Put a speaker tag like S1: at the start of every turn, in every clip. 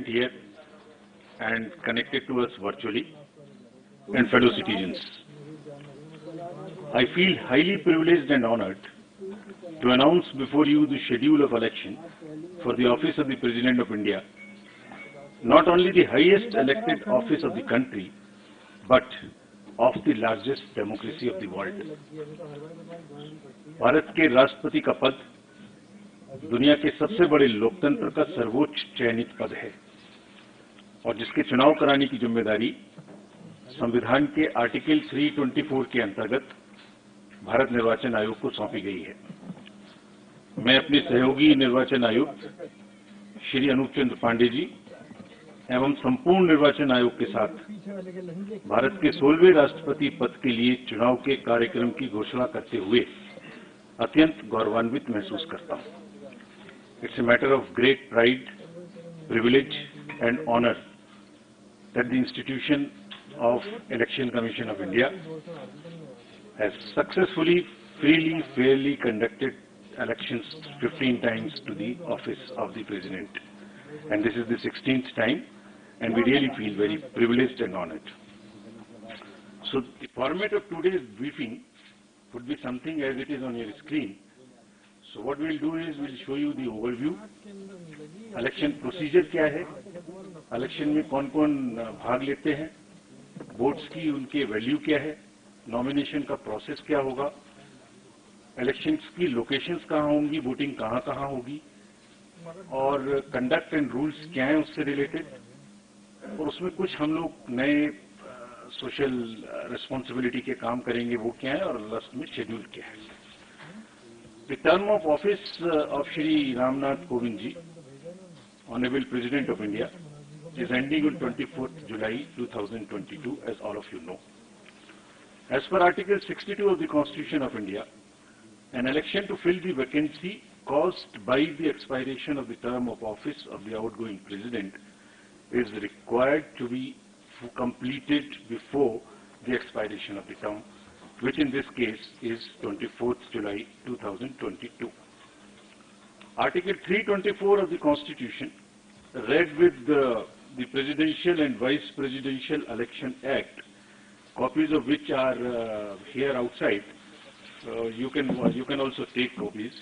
S1: here and connected to us virtually, and fellow citizens. I feel highly privileged and honored to announce before you the schedule of election for the office of the President of India, not only the highest elected office of the country, but of the largest democracy of the world. Bharat के राष्ट्रपति का पद दुनिया के सबसे बड़े लोकतंत्र का सर्वोच्च चयनित पद है और जिसके चुनाव कराने की जिम्मेदारी संविधान के आर्टिकल 324 के अंतर्गत भारत निर्वाचन आयोग को सौंपी गई है। मैं अपने सहयोगी निर्वाचन आयुक्त श्री अनूप चंद्र पांडे जी एवं संपूर्ण निर्वाचन आयोग के साथ भारत के 16वें राष्ट्रपति पद के लिए चुनाव के कार्यक्रम की घोषणा करते हुए अत्यंत गौरवान्वित महसूस करता हूं। It's a matter of great pride, privilege and honor that the institution of Election Commission of India has successfully, freely, fairly conducted elections 15 times to the office of the President. And this is the 16th time, and we really feel very privileged and honored. So the format of today's briefing would be something as it is on your screen. So what we'll do is we'll show you the overview, election procedure क्या है, election में कौन-कौन भाग लेते हैं, votes की उनके value क्या है, nomination का process क्या होगा, elections की locations कहाँ होंगी, voting कहाँ-कहाँ होगी, और conduct and rules क्या हैं उससे related, और उसमें कुछ हम लोग नए social responsibility के काम करेंगे वो क्या है और last में schedule क्या है। The term of office of Shri Ramnath Kovind ji, Honorable President of India, is ending on 24th July 2022, as all of you know. As per Article 62 of the Constitution of India, an election to fill the vacancy caused by the expiration of the term of office of the outgoing President is required to be completed before the expiration of the term, which in this case is 24th July 2022. Article 324 of the Constitution, read with the Presidential and Vice Presidential Election Act, copies of which are here outside. You can also take copies.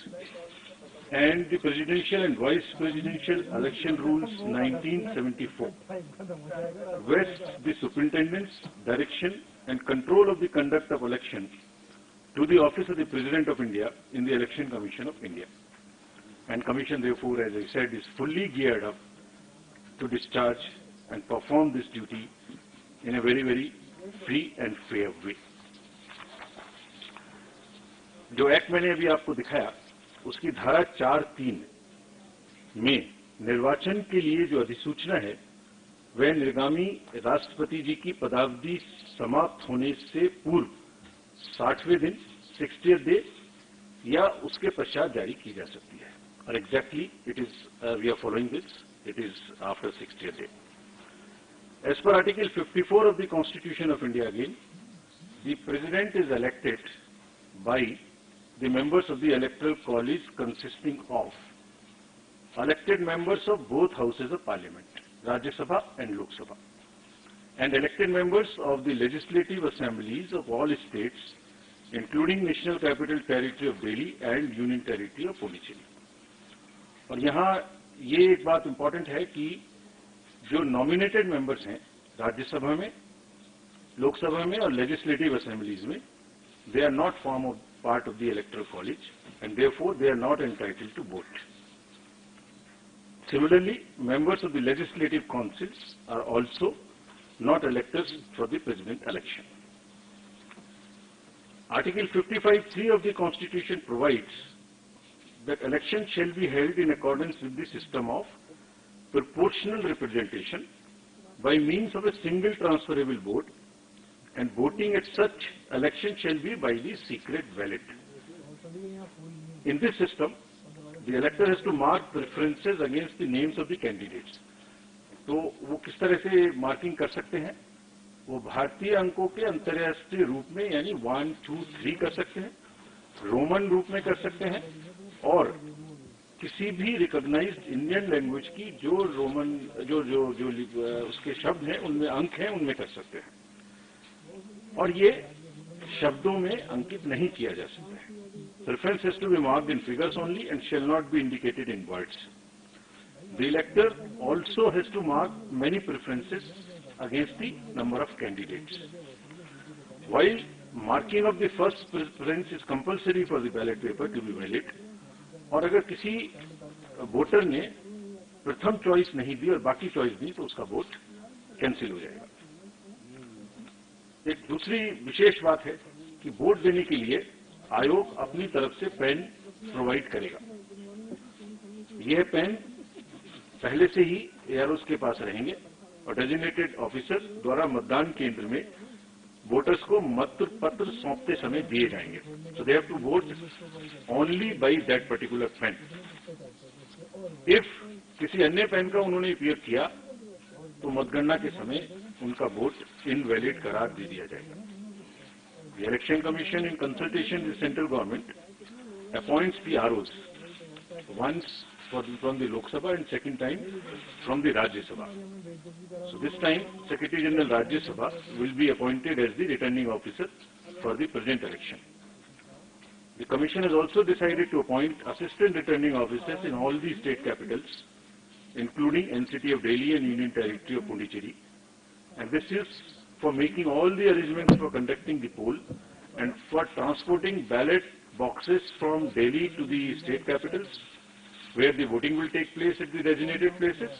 S1: And the Presidential and Vice Presidential Election Rules 1974 vest the superintendence, direction and control of the conduct of election to the office of the President of India in the Election Commission of India. And Commission therefore, as I said, is fully geared up to discharge and perform this duty in a very, very free and fair way. जो act मैंने अभी आपको दिखाया उसकी धारा 4(3) में निर्वाचन के लिए जो अधिसूचना है वह निर्गामी राष्ट्रपति जी की पदावधि समाप्त होने से पूर्व 60वें दिन 60th डे या उसके पश्चात जारी की जा सकती है और exactly it is we are following this it is after 60th day as per article 54 of the constitution of India again the president is elected by the members of the electoral college consisting of elected members of both houses of parliament, Rajya Sabha and Lok Sabha, and elected members of the legislative assemblies of all states, including National Capital Territory of Delhi and Union Territory of Puducherry. और यहाँ ये एक बात important है कि जो nominated members हैं राज्यसभा में, लोकसभा में और लेजिस्लेटिव असेंबलीज में, they are not part of the electoral college and therefore they are not entitled to vote. Similarly, members of the legislative councils are also not electors for the president election. Article 55(3) of the Constitution provides that elections shall be held in accordance with the system of proportional representation by means of a single transferable vote, and voting at such election shall be by the secret ballot. In this system, the elector has to mark preferences against the names of the candidates. तो वो किस तरह से marking कर सकते हैं? वो भारतीय अंकों के अंतर्राष्ट्रीय रूप में यानी 1, 2, 3 कर सकते हैं, रोमन रूप में कर सकते हैं और किसी भी रिकॉग्नाइज्ड इंडियन लैंग्वेज की जो रोमन जो जो जो उसके शब्द हैं, उनमें अंक हैं, उनमें कर सकते हैं, और ये शब्दों में अंकित नहीं किया जा सकता है. Preference has to be marked in figures only and shall not be indicated in words. The elector also has to mark many preferences against the number of candidates. While marking of the first preference is compulsory for the ballot paper to be valid, और अगर किसी voter ने प्रथम choice नहीं दी और बाकी choice दी तो उसका वोट कैंसिल हो जाएगा. एक दूसरी विशेष बात है कि वोट देने के लिए आयोग अपनी तरफ से पेन प्रोवाइड करेगा. यह पेन पहले से ही एआरओस के पास रहेंगे और डेजिग्नेटेड ऑफिसर द्वारा मतदान केंद्र में वोटर्स को मत पत्र सौंपते समय दिए जाएंगे. So they have to vote only by that particular pen. If किसी अन्य पेन का उन्होंने उपयोग किया तो मतगणना के समय उनका वोट इनवैलिड करार दे दिया जाएगा. The Election Commission, in consultation with central government, appoints the ROs, once from the Lok Sabha and second time from the Rajya Sabha. So this time, Secretary General Rajya Sabha will be appointed as the returning officer for the present election. The Commission has also decided to appoint assistant returning officers in all the state capitals, including NCT of Delhi and Union Territory of Puducherry, and this is for making all the arrangements for conducting the poll and for transporting ballot boxes from Delhi to the state capitals, where the voting will take place at the designated places,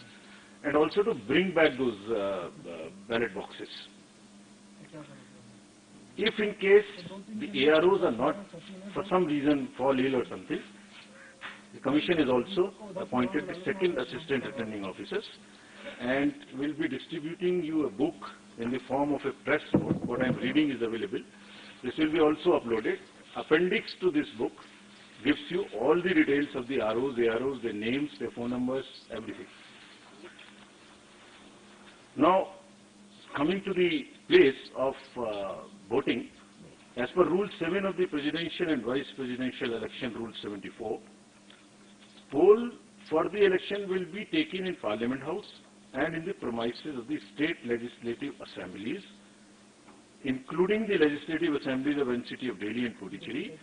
S1: and also to bring back those ballot boxes. If in case the AROs are not, for some reason, fall ill or something, the Commission has also appointed the second assistant returning officers and will be distributing you a book in the form of a press note. What I am reading is available. This will be also uploaded. Appendix to this book gives you all the details of the ROs, AROs, their names, their phone numbers, everything. Now, coming to the place of voting, as per Rule 7 of the Presidential and Vice Presidential Election Rule 74, poll for the election will be taken in Parliament House and in the premises of the state legislative assemblies, including the legislative assemblies of NCT of Delhi and Puducherry,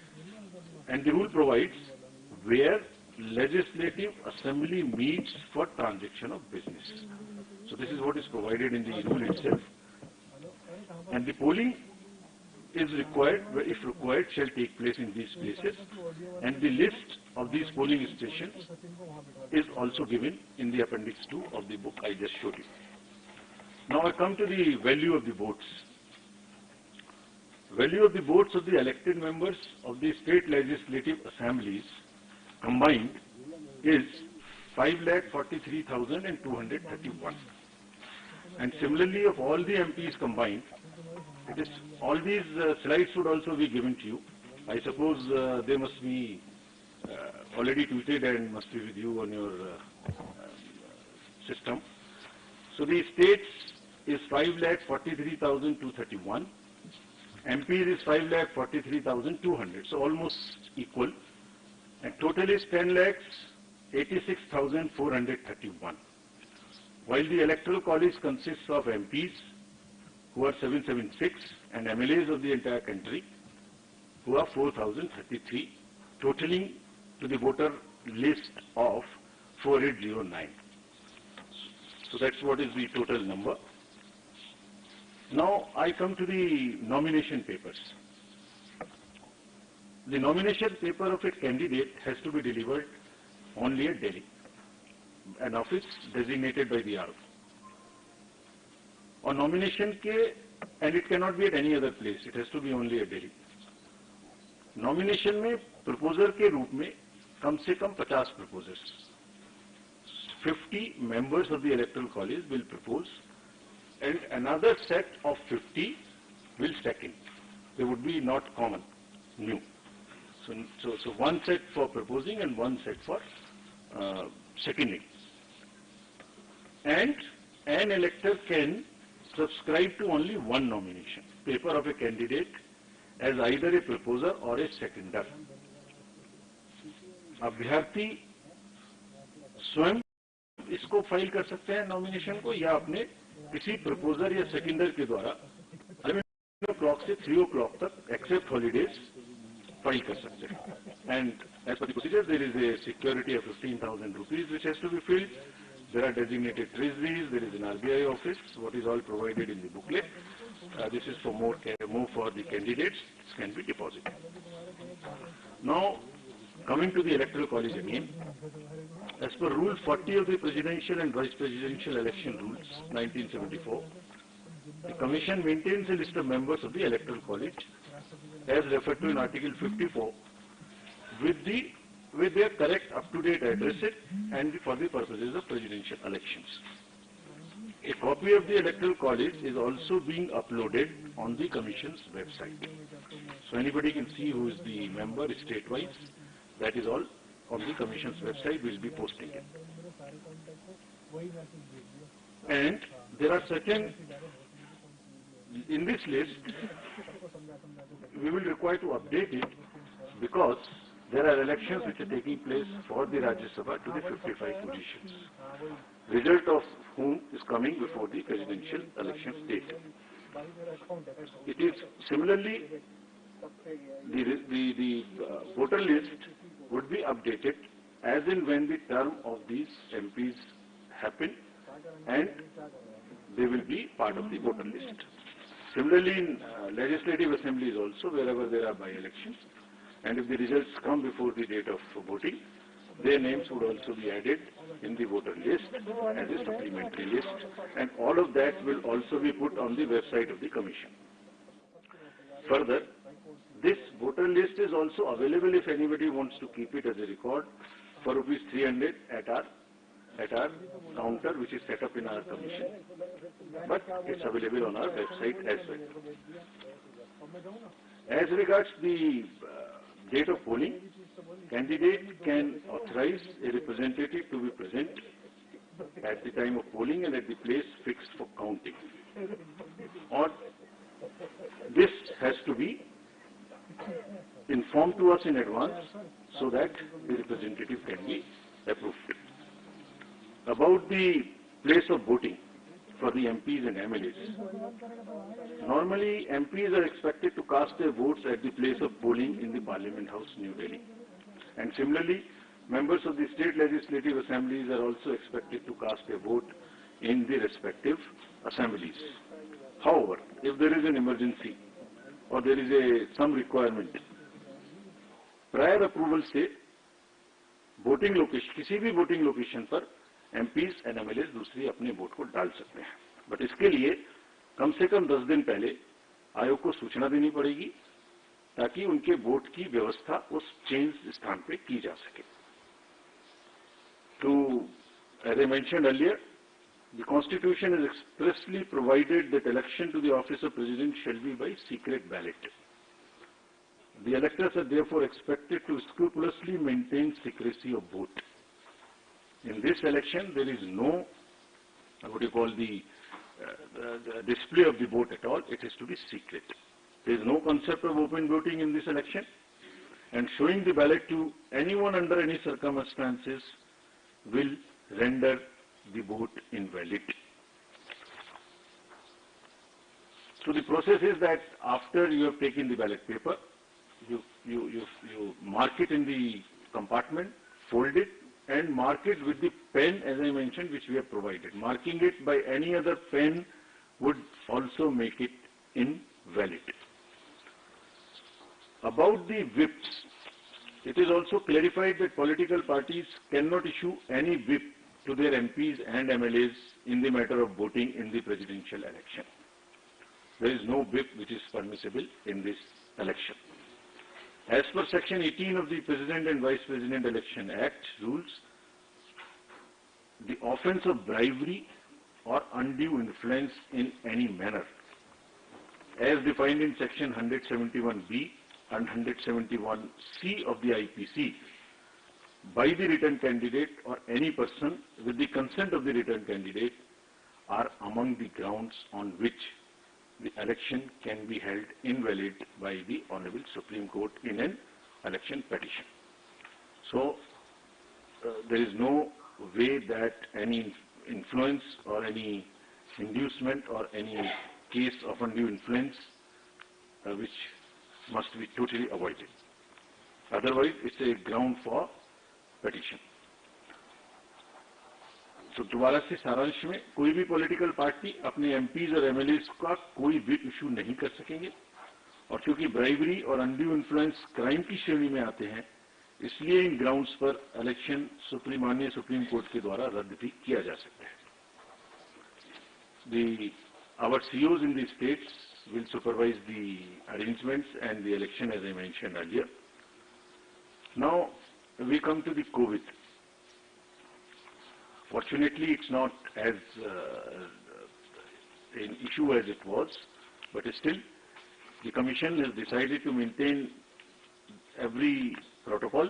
S1: and the rule provides where legislative assembly meets for transaction of business. So this is what is provided in the rule itself, and the polling is required, if required, shall take place in these places, and the list of these polling stations is also given in the appendix 2 of the book I just showed you. Now I come to the value of the votes. Value of the votes of the elected members of the state legislative assemblies combined is 5,43,231. And similarly, of all the MPs combined, it is, all these slides should also be given to you. I suppose they must be already tweeted and must be with you on your system. So the states is 5,43,231. MPs is 5,43,200. So almost equal. And total is 10,86,431. While the electoral college consists of MPs, who are 776, and MLAs of the entire country, who are 4,033, totaling to the voter list of 4809. So that's what is the total number. Now I come to the nomination papers. The nomination paper of a candidate has to be delivered only at Delhi, an office designated by the RO. और nomination के, and it can not be at any other place, it has to be only at Delhi. Nomination में proposer के रूप में कम से कम 50 proposers, 50 members of the electoral college will propose, and another set of 50 will second. They would be not common, new. So one set for proposing and one set for seconding. And an elector can subscribe to only one nomination paper of a candidate as either a proposer or a seconder. अभ्यर्थी स्वयं इसको file कर सकते हैं nomination को, या अपने किसी प्रपोजर या सेकेंडर के द्वारा 11 o'clock से 3 o'clock तक एक्सेप्ट हॉलीडेज फाइल कर सकते हैं. And as per the procedure there is a security of 15,000 rupees which has to be filled. There are designated treasuries, there is an RBI office, what is all provided in the booklet. This is for more for the candidates, this can be deposited. Now, coming to the electoral college again, as per Rule 40 of the Presidential and Vice Presidential Election Rules, 1974, the Commission maintains a list of members of the electoral college, as referred to in Article 54, with their correct up-to-date addresses and for the purposes of presidential elections. A copy of the electoral college is also being uploaded on the Commission's website. So anybody can see who is the member state-wise. That is all on the Commission's website. We will be posting it. And there are certain, in this list, we will require to update it because there are elections which are taking place for the Rajya Sabha to the 55 positions, result of whom is coming before the presidential election date. It is similarly, the voter list would be updated as and when the term of these MPs happen, and they will be part of the voter list. Similarly, in legislative assemblies also, wherever there are by-elections, and if the results come before the date of voting, their names would also be added in the voter list as a supplementary list, and all of that will also be put on the website of the Commission. Further, this voter list is also available if anybody wants to keep it as a record for ₹300 at our counter, which is set up in our Commission, but it's available on our website as well. As regards the date of polling, candidate can authorize a representative to be present at the time of polling and at the place fixed for counting. Or this has to be informed to us in advance so that the representative can be approved. About the place of voting for the MPs and MLAs. Normally, MPs are expected to cast their votes at the place of polling in the Parliament House, New Delhi. And similarly, members of the state legislative assemblies are also expected to cast their vote in the respective assemblies. However, if there is an emergency or there is some requirement, prior approval से voting location, किसी भी voting location पर MPs and MLAs दूसरी अपने vote को डाल सकते हैं, बट इसके लिए कम से कम 10 दिन पहले आयोग को सूचना देनी पड़ेगी ताकि उनके वोट की व्यवस्था उस चेंज स्थान पे की जा सके. As I mentioned earlier, the Constitution has expressly provided that election to the office of President shall be by secret ballot. The electors are therefore expected to scrupulously maintain secrecy of vote. In this election, there is no, what you call the display of the vote at all. It is to be secret. There is no concept of open voting in this election, and showing the ballot to anyone under any circumstances will render the vote invalid. So the process is that after you have taken the ballot paper, you mark it in the compartment, fold it, and mark it with the pen, as I mentioned, which we have provided. Marking it by any other pen would also make it invalid. About the whips, it is also clarified that political parties cannot issue any whip to their MPs and MLAs in the matter of voting in the presidential election. There is no whip which is permissible in this election. As per Section 18 of the President and Vice President Election Act rules, the offence of bribery or undue influence in any manner, as defined in Section 171B and 171C of the IPC, by the return candidate or any person with the consent of the return candidate, are among the grounds on which the election can be held invalid by the Honorable Supreme Court in an election petition. So, there is no way that any influence or any inducement or any case of undue influence which must be totally avoided. Otherwise, it's a ground for petition. तो दोबारा से सारांश में कोई भी political party अपने MPs और MLAs का कोई भी इशू नहीं कर सकेंगे, और क्योंकि ब्राइबरी और अनड्यू इन्फ्लुएंस क्राइम की श्रेणी में आते हैं, इसलिए इन ग्राउंड्स पर इलेक्शन माननीय सुप्रीम कोर्ट के द्वारा रद्द भी किया जा सकता है. Our COs in the states will supervise the arrangements and the election, as I mentioned earlier. Now we come to the COVID. Fortunately, it's not as an issue as it was, but still the Commission has decided to maintain every protocol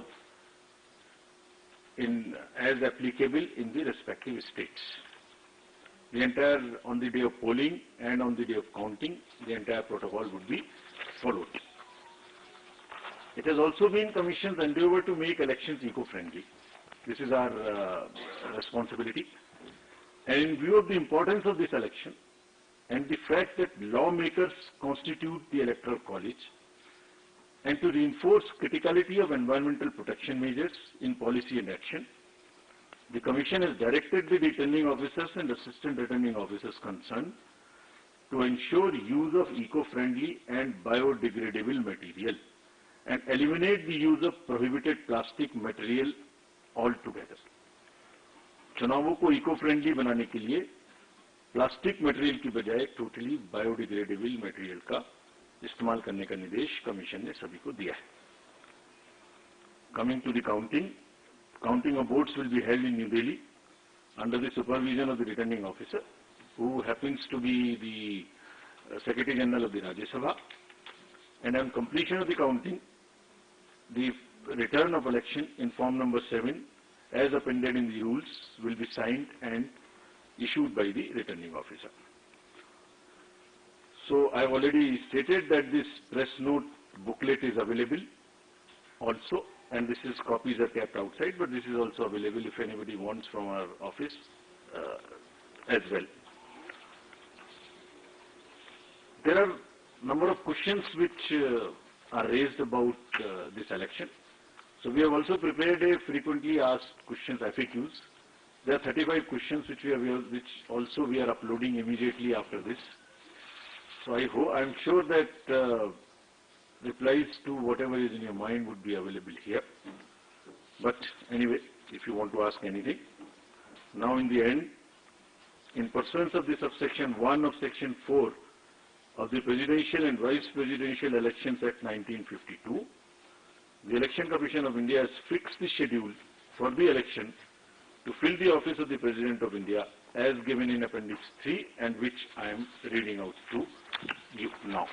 S1: as applicable in the respective states. The entire, on the day of polling and on the day of counting, the entire protocol would be followed. It has also been Commission's endeavor to make elections eco-friendly. This is our responsibility. And in view of the importance of this election and the fact that lawmakers constitute the Electoral College, and to reinforce criticality of environmental protection measures in policy and action, the Commission has directed the returning officers and assistant returning officers concerned to ensure use of eco-friendly and biodegradable material and eliminate the use of prohibited plastic material altogether. चुनावों को eco friendly बनाने के लिए plastic material की बजाय totally biodegradable material का इस्तेमाल करने का निर्देश कमीशन ने सभी को दिया है. Coming to the counting of votes will be held in New Delhi under the supervision of the returning officer, who happens to be the Secretary General of the Rajya Sabha. And on completion of the counting, the return of election in form number 7, as appended in the rules, will be signed and issued by the returning officer. So I have already stated that this press note booklet is available also, and this is copies are kept outside, but this is also available if anybody wants from our office as well. There are a number of questions which are raised about this election. So we have also prepared a frequently asked questions, FAQs. There are 35 questions which we are uploading immediately after this. So I'm sure that replies to whatever is in your mind would be available here. But anyway, if you want to ask anything. Now in the end, in pursuance of the subsection 1 of section 4 of the Presidential and Vice Presidential Elections Act 1952, the Election Commission of India has fixed the schedule for the election to fill the office of the President of India as given in Appendix 3, and which I am reading out to you now.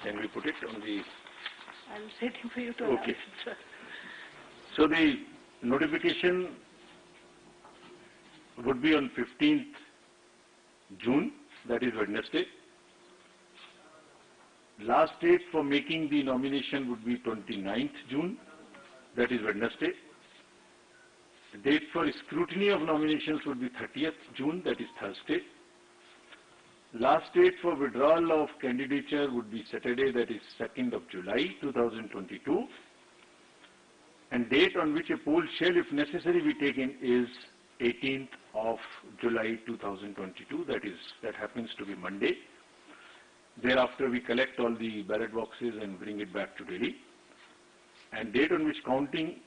S1: Can we put it on the...
S2: I was waiting for you to
S1: okay. Answer. So the notification would be on 15th June, that is Wednesday. Last date for making the nomination would be 29th June, that is Wednesday. The date for scrutiny of nominations would be 30th June, that is Thursday. Last date for withdrawal of candidature would be Saturday, that is 2nd of July 2022. And date on which a poll shall, if necessary, be taken is 18th of July 2022, that happens to be Monday. Thereafter we collect all the ballot boxes and bring it back to Delhi. And date on which counting,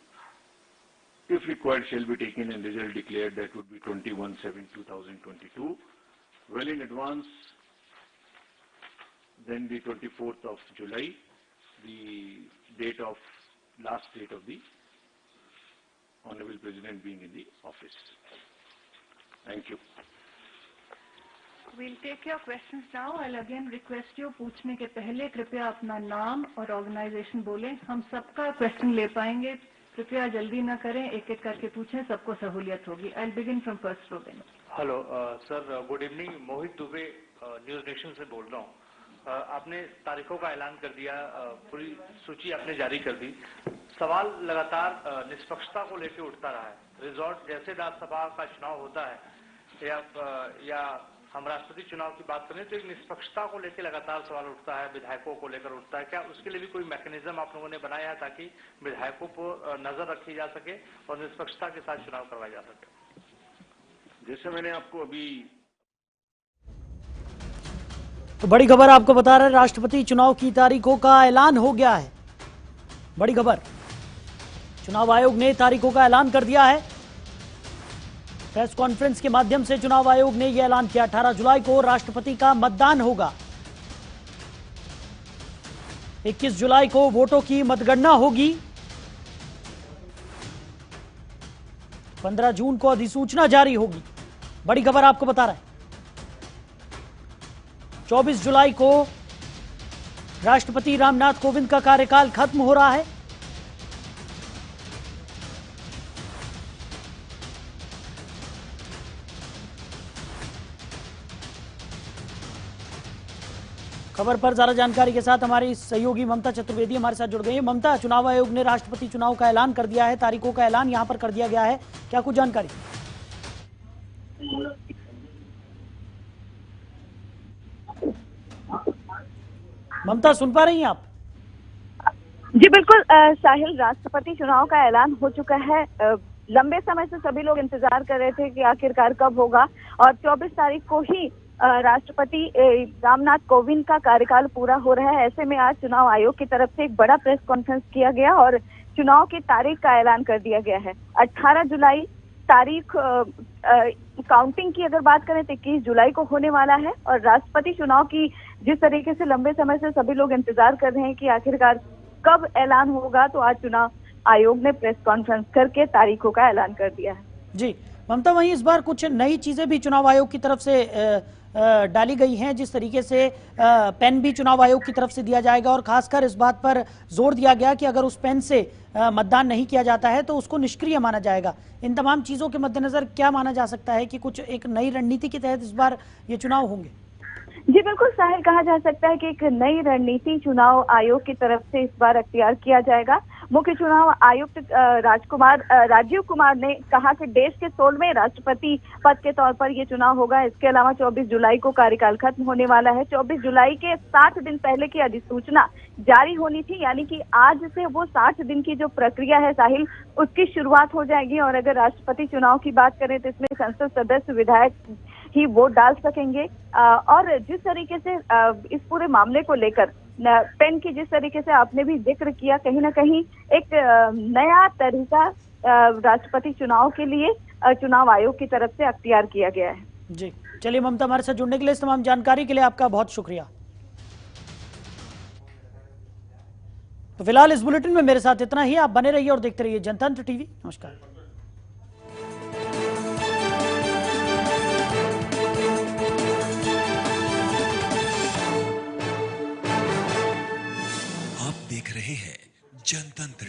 S1: if required, shall be taken and result declared, that would be 21/7/2022. Well in advance, then the 24th of July, the last date of the Honorable President being in the office. Thank you.
S2: We'll take your questions now. I'll again request you, पूछने के पहले कृपया अपना नाम और organisation बोलें. हम सबका क्वेश्चन ले पाएंगे. कृपया जल्दी ना करें, एक एक करके पूछें, सबको सहूलियत होगी. I'll begin from first row then.
S3: Hello sir, good evening. Mohit Dubey news nation से बोल रहा हूँ. आपने तारीखों का ऐलान कर दिया, पूरी सूची आपने जारी कर दी। सवाल लगातार निष्पक्षता को लेकर उठता रहा है। रिजॉर्ट जैसे राज्यसभा का चुनाव होता है या हम राष्ट्रपति चुनाव की बात करें तो एक निष्पक्षता को लेकर लगातार सवाल उठता है, विधायकों को लेकर उठता है। क्या उसके लिए भी कोई मैकेनिज्म आप लोगों ने बनाया है ताकि विधायकों पर नजर रखी जा सके और निष्पक्षता के साथ चुनाव करवाया जा सके?
S1: जैसे मैंने आपको अभी
S4: तो बड़ी खबर आपको बता रहे हैं, राष्ट्रपति चुनाव की तारीखों का ऐलान हो गया है। बड़ी खबर, चुनाव आयोग ने तारीखों का ऐलान कर दिया है। प्रेस कॉन्फ्रेंस के माध्यम से चुनाव आयोग ने यह ऐलान किया। 18 जुलाई को राष्ट्रपति का मतदान होगा। 21 जुलाई को वोटों की मतगणना होगी। 15 जून को अधिसूचना जारी होगी। बड़ी खबर आपको बता रहे हैं, 24 जुलाई को राष्ट्रपति रामनाथ कोविंद का कार्यकाल खत्म हो रहा है। खबर पर ज्यादा जानकारी के साथ हमारी सहयोगी ममता चतुर्वेदी हमारे साथ जुड़ गई है। ममता, चुनाव आयोग ने राष्ट्रपति चुनाव का ऐलान कर दिया है, तारीखों का ऐलान यहां पर कर दिया गया है, क्या कुछ जानकारी? ममता, सुन पा रही हैं आप?
S5: जी बिल्कुल साहिल, राष्ट्रपति चुनाव का ऐलान हो चुका है। लंबे समय से सभी लोग इंतजार कर रहे थे कि आखिरकार कब होगा, और 24 तारीख को ही राष्ट्रपति रामनाथ कोविंद का कार्यकाल पूरा हो रहा है। ऐसे में आज चुनाव आयोग की तरफ से एक बड़ा प्रेस कॉन्फ्रेंस किया गया और चुनाव की तारीख का ऐलान कर दिया गया है। 18 जुलाई तारीख, काउंटिंग की अगर बात करें तो 21 जुलाई को होने वाला है। और राष्ट्रपति चुनाव की जिस तरीके से लंबे समय से सभी लोग इंतजार कर रहे हैं कि आखिरकार कब ऐलान होगा, तो आज चुनाव आयोग ने प्रेस कॉन्फ्रेंस करके तारीखों का ऐलान कर दिया है।
S4: जी ममता, वहीं इस बार कुछ नई चीजें भी चुनाव आयोग की तरफ से डाली गई हैं, जिस तरीके से पेन भी चुनाव आयोग की तरफ से दिया जाएगा और खासकर इस बात पर जोर दिया गया कि अगर उस पेन से मतदान नहीं किया जाता है तो उसको निष्क्रिय माना जाएगा। इन तमाम चीजों के मद्देनजर क्या माना जा सकता है कि कुछ एक नई रणनीति के तहत इस बार ये चुनाव होंगे?
S5: जी बिल्कुल साहिल, कहा जा सकता है कि एक नई रणनीति चुनाव आयोग की तरफ से इस बार अख्तियार किया जाएगा। मुख्य चुनाव आयुक्त राजीव कुमार ने कहा कि देश के 16वें राष्ट्रपति पद के तौर पर यह चुनाव होगा। इसके अलावा 24 जुलाई को कार्यकाल खत्म होने वाला है। 24 जुलाई के 60 दिन पहले की अधिसूचना जारी होनी थी, यानी कि आज से वो 60 दिन की जो प्रक्रिया है साहिल, उसकी शुरुआत हो जाएगी। और अगर राष्ट्रपति चुनाव की बात करें तो इसमें संसद सदस्य, विधायक ही वोट डाल सकेंगे। और जिस तरीके से इस पूरे मामले को लेकर पेन की जिस तरीके से आपने भी जिक्र किया, कहीं ना कहीं एक नया तरीका राष्ट्रपति चुनाव के लिए चुनाव आयोग की तरफ से अख्तियार किया गया है।
S4: जी चलिए ममता, हमारे साथ जुड़ने के लिए, इस तमाम जानकारी के लिए आपका बहुत शुक्रिया। तो फिलहाल इस बुलेटिन में मेरे साथ इतना ही। आप बने रहिए और देखते रहिए जनतंत्र टीवी। नमस्कार।
S6: आप देख रहे हैं जनतंत्र।